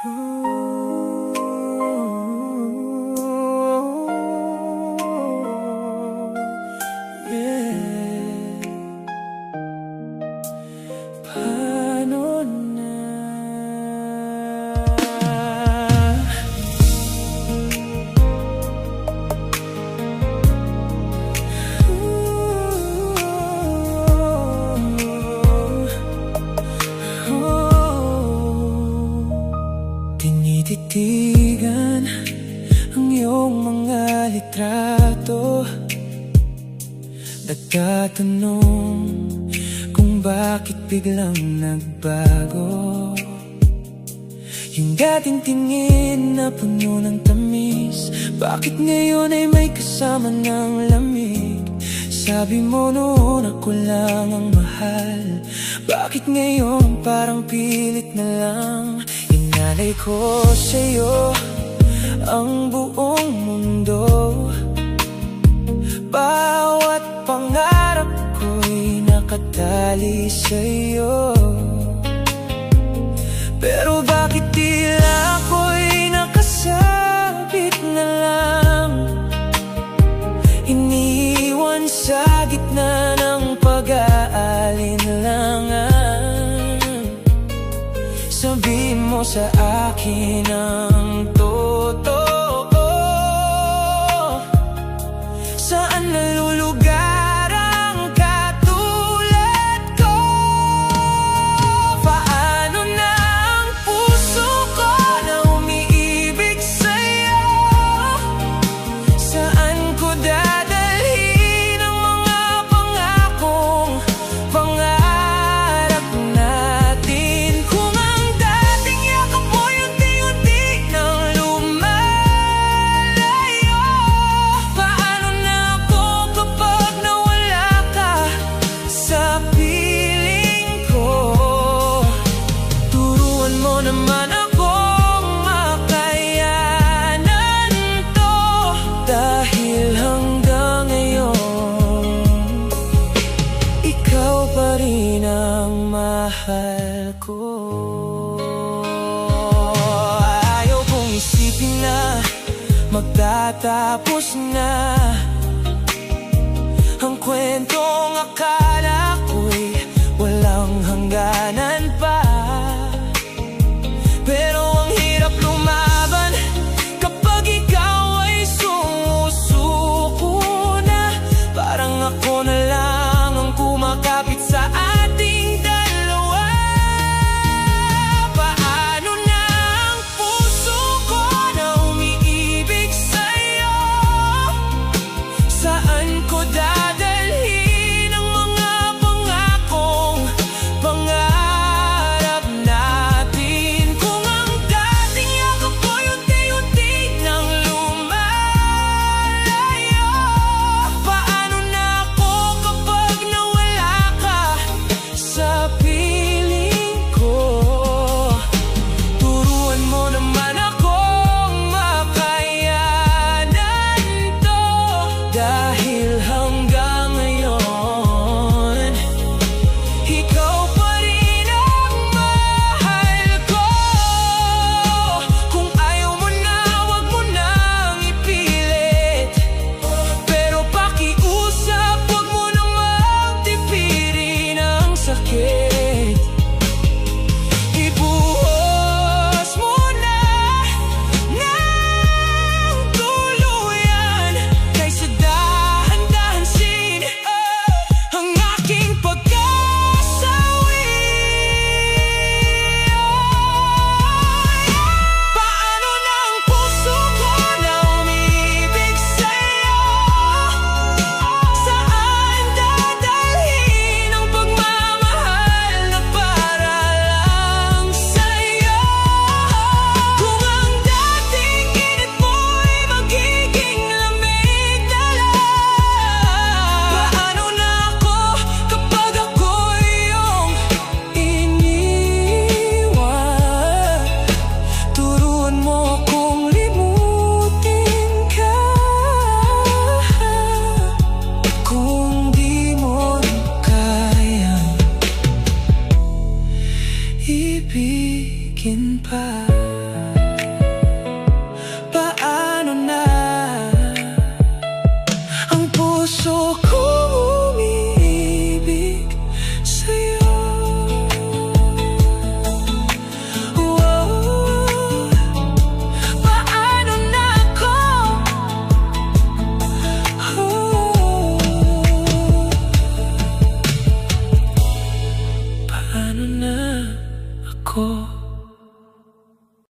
Yeah. Paano na? Tinititigan ang iyong mga litrato, nagtatanong kung bakit biglang nagbago. Yung dating tingin na puno ng tamis, bakit ngayon ay may kasama ng lamig? Sabi mo noon ako lang ang mahal, bakit ngayon parang pilit na lang? Inalay ko sa'yo ang buong mundo, bawat pangarap ko'y nakatali sa'yo. Pero bakit tila ako'y nakasabit na lang, iniwan sa gitna ng pag-aalinlangan? Sabihin mo sa akin ang totoo, saan nalulugar ang katulad ko? Paano na ang puso ko na umiibig sa'yo? Saan ko dadalhin ang mga pangakong pangarap natin? Kung ang dating yakap mo unti-unti nang lumalayo, paano na ako kapag nawala ka sa piling ko? Turuan mo naman akong makayanan to, dahil hanggang ngayon ikaw pa rin ang mahal ko. Ayaw kong isipin na magtatapos na ang kwentong akala ko'y walang hangganan pa. Pero ang hirap lumaban kapag ikaw ay sumusuko na. Parang ako na lang ang kumakapit sa ating dalawa. Paano na ang puso ko na umiibig sa'yo? Saan ko dadalhin ang mga pangakong pangarap natin? Kung ang dating yakap ko'y unti-unti nang lumalayo, paano na ako kapag nawala ka sa piling ko? Turuan mo naman akong makayanan to, dahil hanggang ngayon ikaw pa rin ang mahal ko. Kung ayaw mo na, wag mo nang ipilit, pero pakiusap, wag mo namang tipirin ang sakit. Ibuhos mo na ng tuluyan, kaysa dahan-dahansin ang aking pagkasawi. Paano na ang puso ko na umiibig sa'yo? Saan dadalhin ang pagmamahal na para lang sa'yo? Kung ang dating init mo'y magiging lamig na lang, paano na ako kapag ako'y iyong iniwan? Turuan mo akong limutin ka, kung di mo kayang ibigin pa. ko